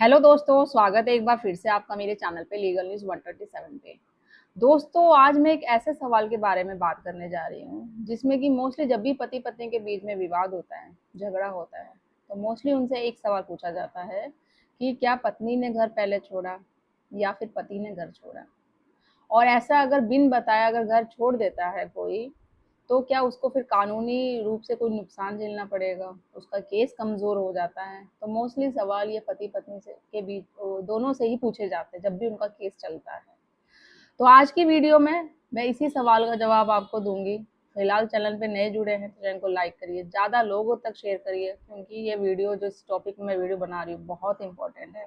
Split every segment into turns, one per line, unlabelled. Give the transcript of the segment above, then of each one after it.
Hello दोस्तों, स्वागत है एक बार फिर से आपका मेरे चैनल पे लीगल न्यूज़ 137 पे। दोस्तों, आज मैं एक ऐसे सवाल के बारे में बात करने जा रही हूँ जिसमें कि मोस्टली जब भी पति पत्नी के बीच में विवाद होता है, झगड़ा होता है, तो मोस्टली उनसे एक सवाल पूछा जाता है कि क्या पत्नी ने घर पहले छोड़ा या फिर पति ने घर छोड़ा। और ऐसा अगर बिन बताए अगर घर छोड़ देता है कोई, तो क्या उसको फिर कानूनी रूप से कोई नुकसान झेलना पड़ेगा, उसका केस कमज़ोर हो जाता है। तो मोस्टली सवाल ये पति-पत्नी से के बीच दोनों से ही पूछे जाते हैं जब भी उनका केस चलता है। तो आज की वीडियो में मैं इसी सवाल का जवाब आपको दूँगी। फिलहाल चैनल पे नए जुड़े हैं तो चैनल को लाइक करिए, ज़्यादा लोगों तक शेयर करिए क्योंकि ये वीडियो जो इस टॉपिक में मैं वीडियो बना रही हूँ बहुत इम्पोर्टेंट है।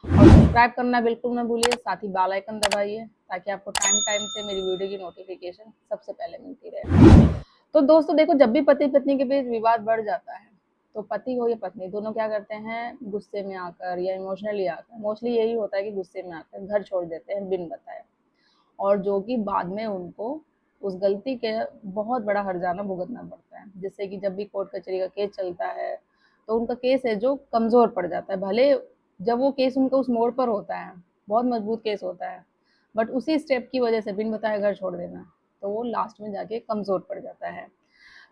और सब्सक्राइब करना बिल्कुल ना भूलिए, साथ ही बेल आइकन दबाइए ताकि आपको टाइम टाइम से मेरी वीडियो की नोटिफिकेशन सबसे पहले मिलती रहे। तो दोस्तों देखो, जब भी पति पत्नी के बीच विवाद बढ़ जाता है तो पति हो या पत्नी दोनों क्या करते हैं, गुस्से में आकर या इमोशनली आकर, मोस्टली यही होता है कि गुस्से में आकर घर छोड़ देते हैं बिन बताए। और जो कि बाद में उनको उस गलती के बहुत बड़ा हर्जाना भुगतना पड़ता है, जिससे कि जब भी कोर्ट कचहरी का केस चलता है तो उनका केस है जो कमज़ोर पड़ जाता है। भले जब वो केस उनका उस मोड़ पर होता है, बहुत मजबूत केस होता है, बट उसी स्टेप की वजह से बिन बताए घर छोड़ देना, तो वो लास्ट में जाके कमज़ोर पड़ जाता है।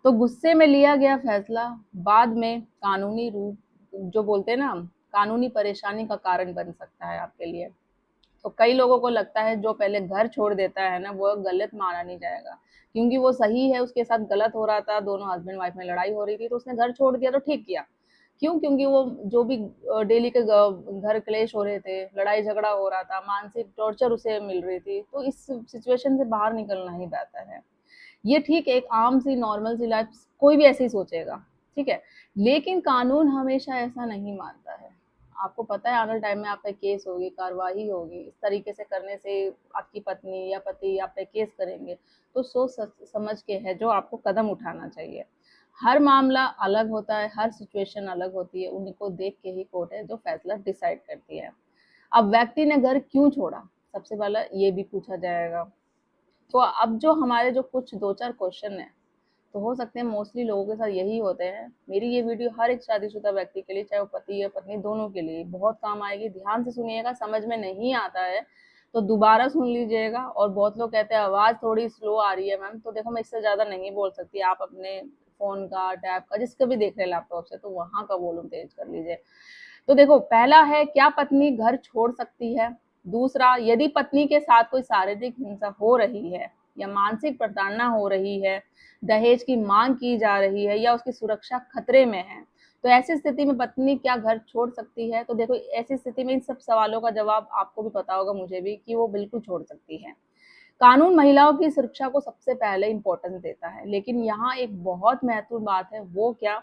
तो गुस्से में लिया गया फैसला बाद में कानूनी रूप, जो बोलते हैं ना, कानूनी परेशानी का कारण बन सकता है आपके लिए। तो कई लोगों को लगता है जो पहले घर छोड़ देता है ना, वो गलत माना नहीं जाएगा क्योंकि वो सही है, उसके साथ गलत हो रहा था, दोनों हस्बैंड वाइफ में लड़ाई हो रही थी तो उसने घर छोड़ दिया तो ठीक किया। क्यों? क्योंकि वो जो भी डेली के घर क्लेश हो रहे थे, लड़ाई झगड़ा हो रहा था, मानसिक टॉर्चर उसे मिल रही थी, तो इस सिचुएशन से बाहर निकलना ही बेहतर है। ये ठीक है, एक आम सी नॉर्मल सी लाइफ कोई भी ऐसे ही सोचेगा, ठीक है। लेकिन कानून हमेशा ऐसा नहीं मानता है। आपको पता है आने वाले टाइम में आप पे केस होगी, कार्रवाई होगी, इस तरीके से करने से आपकी पत्नी या पति आप पे केस करेंगे, तो सोच समझ के है जो आपको कदम उठाना चाहिए। हर मामला अलग होता है, हर सिचुएशन अलग होती है, उन्हीं को देख के ही कोर्ट है जो फैसला डिसाइड करती है। अब व्यक्ति ने घर क्यों छोड़ा, सबसे पहला ये भी पूछा जाएगा। तो अब जो हमारे जो कुछ 2-4 क्वेश्चन हैं, तो हो सकते हैं मोस्टली लोगों के साथ यही होते हैं। मेरी ये वीडियो हर एक शादीशुदा व्यक्ति के लिए, चाहे वो पति या पत्नी, दोनों के लिए बहुत काम आएगी। ध्यान से सुनिएगा, समझ में नहीं आता है तो दोबारा सुन लीजिएगा। और बहुत लोग कहते हैं आवाज़ थोड़ी स्लो आ रही है मैम, तो देखो मैं इससे ज़्यादा नहीं बोल सकती, आप अपने फ़ोन का, टैब का, जिसका भी देख रहे हैं लैपटॉप से, तो वहाँ का वॉल्यूम तेज़ कर लीजिए। तो देखो, पहला है क्या पत्नी घर छोड़ सकती है? दूसरा, यदि पत्नी के साथ कोई शारीरिक हिंसा हो रही है या मानसिक प्रताड़ना हो रही है, दहेज की मांग की जा रही है या उसकी सुरक्षा खतरे में है, तो ऐसी स्थिति में पत्नी क्या घर छोड़ सकती है? तो देखो, ऐसी स्थिति में इन सब सवालों का जवाब आपको भी पता होगा, मुझे भी, कि वो बिल्कुल छोड़ सकती है। कानून महिलाओं की सुरक्षा को सबसे पहले इम्पोर्टेंस देता है, लेकिन यहाँ एक बहुत महत्वपूर्ण बात है, वो क्या,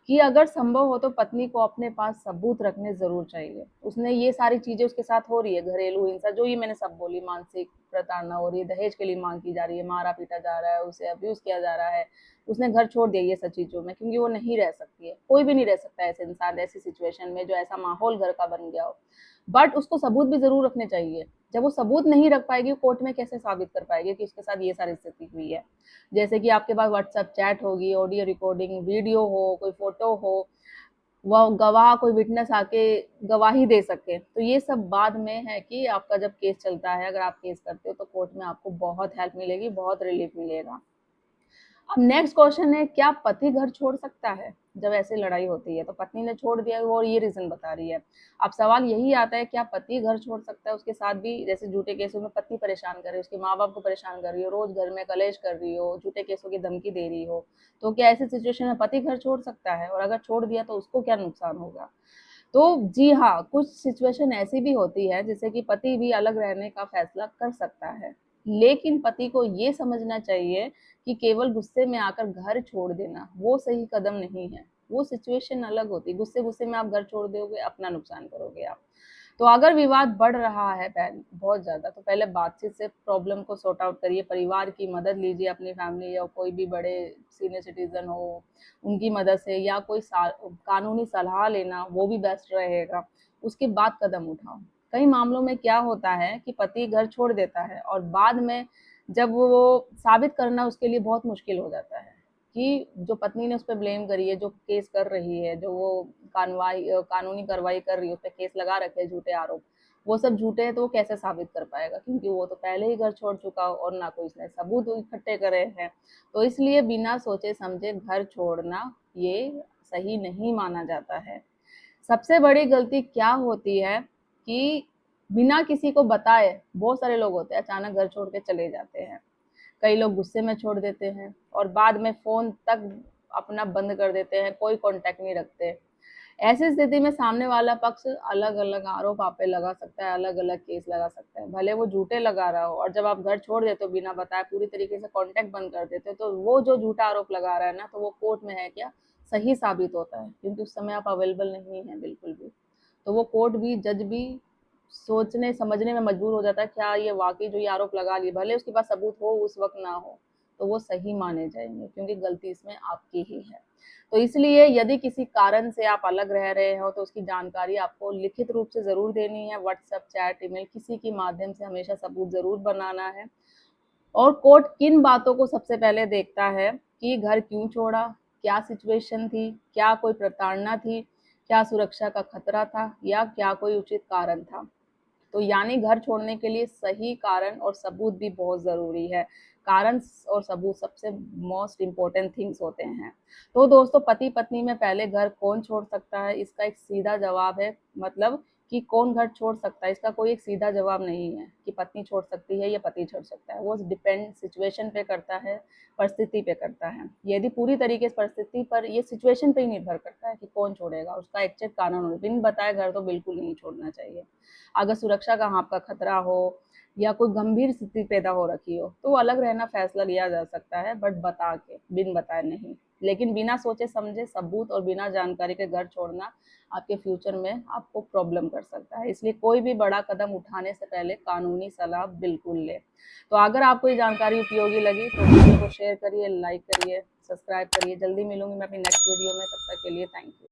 कि अगर संभव हो तो पत्नी को अपने पास सबूत रखने ज़रूर चाहिए। उसने ये सारी चीज़ें उसके साथ हो रही है, घरेलू हिंसा जो ये मैंने सब बोली, मानसिक प्रताड़ना हो रही है, दहेज के लिए माँग की जा रही है, मारा-पीटा जा रहा है, उसे अब्यूज़ किया जा रहा है, उसने घर छोड़ दिया ये सब चीज़ों में क्योंकि वो नहीं रह सकती है। कोई भी नहीं रह सकता ऐसे इंसान ऐसी सिचुएशन में जो ऐसा माहौल घर का बन गया हो। बट उसको सबूत भी ज़रूर रखने चाहिए। जब वो सबूत नहीं रख पाएगी, कोर्ट में कैसे साबित कर पाएगी कि उसके साथ ये सारी स्थिति हुई है। जैसे कि आपके पास व्हाट्सएप चैट होगी, ऑडियो रिकॉर्डिंग, वीडियो हो, कोई फ़ोटो हो, वह गवाह, कोई विटनेस आके गवाही दे सके। तो ये सब बाद में है कि आपका जब केस चलता है, अगर आप केस करते हो तो कोर्ट में आपको बहुत हेल्प मिलेगी, बहुत रिलीफ मिलेगा। अब नेक्स्ट क्वेश्चन है, क्या पति घर छोड़ सकता है जब ऐसी लड़ाई होती है? तो पत्नी ने छोड़ दिया वो और ये रीजन बता रही है। अब सवाल यही आता है, क्या पति घर छोड़ सकता है? उसके साथ भी जैसे झूठे केसों में पत्नी परेशान कर रही है, उसके माँ बाप को परेशान कर रही हो, रोज घर में कलेश कर रही हो, झूठे केसों की धमकी दे रही हो, तो क्या ऐसी सिचुएशन में पति घर छोड़ सकता है? और अगर छोड़ दिया तो उसको क्या नुकसान होगा? तो जी हाँ, कुछ सिचुएशन ऐसी भी होती है जिससे कि पति भी अलग रहने का फैसला कर सकता है। लेकिन पति को ये समझना चाहिए कि केवल गुस्से में आकर घर छोड़ देना वो सही कदम नहीं है। वो सिचुएशन अलग होती है, गुस्से-गुस्से में आप घर छोड़ दोगे, अपना नुकसान करोगे आप। तो अगर विवाद बढ़ रहा है बहुत ज़्यादा, तो पहले बातचीत से प्रॉब्लम को सॉर्ट आउट करिए, परिवार की मदद लीजिए, अपनी फैमिली या कोई भी बड़े सीनियर सिटीज़न हो, उनकी मदद से, या कोई कानूनी सलाह लेना वो भी बेस्ट रहेगा। उसके बाद कदम उठाओ। कई मामलों में क्या होता है कि पति घर छोड़ देता है और बाद में जब वो साबित करना उसके लिए बहुत मुश्किल हो जाता है। कि जो पत्नी ने उस पर ब्लेम करी है, जो केस कर रही है, जो वो कानूनी कार्रवाई कर रही है, उस पर केस लगा रखे हैं, झूठे आरोप, वो सब झूठे हैं, तो वो कैसे साबित कर पाएगा, क्योंकि वो तो पहले ही घर छोड़ चुका हो और ना कोई इसने सबूत इकट्ठे करे हैं। तो इसलिए बिना सोचे समझे घर छोड़ना ये सही नहीं माना जाता है। सबसे बड़ी गलती क्या होती है कि बिना किसी को बताए बहुत सारे लोग होते हैं अचानक घर छोड़ के चले जाते हैं। कई लोग गुस्से में छोड़ देते हैं और बाद में फ़ोन तक अपना बंद कर देते हैं, कोई कॉन्टैक्ट नहीं रखते। ऐसी स्थिति में सामने वाला पक्ष अलग-अलग आरोप आप पे लगा सकता है, अलग-अलग केस लगा सकता है। भले वो झूठे लगा रहा हो, और जब आप घर छोड़ देते हो बिना बताए, पूरी तरीके से कॉन्टैक्ट बंद कर देते हो, तो वो जो झूठा आरोप लगा रहा है ना, तो वो कोर्ट में है क्या, सही साबित होता है, क्योंकि उस समय आप अवेलेबल नहीं हैं बिल्कुल भी। तो वो कोर्ट भी, जज भी सोचने समझने में मजबूर हो जाता है, क्या ये वाकई जो ये आरोप लगा लिए, भले उसके पास सबूत हो उस वक्त ना हो, तो वो सही माने जाएंगे, क्योंकि गलती इसमें आपकी ही है। तो इसलिए यदि किसी कारण से आप अलग रह रहे हो, तो उसकी जानकारी आपको लिखित रूप से जरूर देनी है, व्हाट्सएप, चैट, ईमेल, किसी के माध्यम से हमेशा सबूत जरूर बनाना है। और कोर्ट किन बातों को सबसे पहले देखता है कि घर क्यों छोड़ा, क्या सिचुएशन थी, क्या कोई प्रताड़ना थी, क्या सुरक्षा का खतरा था, या क्या कोई उचित कारण था। तो यानी घर छोड़ने के लिए सही कारण और सबूत भी बहुत ज़रूरी है। कारण और सबूत सबसे मोस्ट इम्पोर्टेंट थिंग्स होते हैं। तो दोस्तों, पति-पत्नी में पहले घर कौन छोड़ सकता है? इसका एक सीधा जवाब है, मतलब कि कौन घर छोड़ सकता है, इसका कोई एक सीधा जवाब नहीं है कि पत्नी छोड़ सकती है या पति छोड़ सकता है। वो डिपेंड सिचुएशन पे करता है, परिस्थिति पे करता है। यदि पूरी तरीके से परिस्थिति पर, ये सिचुएशन पे ही निर्भर करता है कि कौन छोड़ेगा। उसका एग्जैक्ट कारण बिन बताए घर तो बिल्कुल नहीं छोड़ना चाहिए। अगर सुरक्षा का आपका खतरा हो या कोई गंभीर स्थिति पैदा हो रखी हो, तो अलग रहना फैसला लिया जा सकता है, बट बता के, बिन बताए नहीं। लेकिन बिना सोचे समझे सबूत और बिना जानकारी के घर छोड़ना आपके फ्यूचर में आपको प्रॉब्लम कर सकता है। इसलिए कोई भी बड़ा कदम उठाने से पहले कानूनी सलाह बिल्कुल ले। तो अगर आपको ये जानकारी उपयोगी लगी तो वीडियो को शेयर करिए, लाइक करिए, सब्सक्राइब करिए। जल्दी मिलूंगी मैं अपनी नेक्स्ट वीडियो में, तब तक के लिए थैंक यू।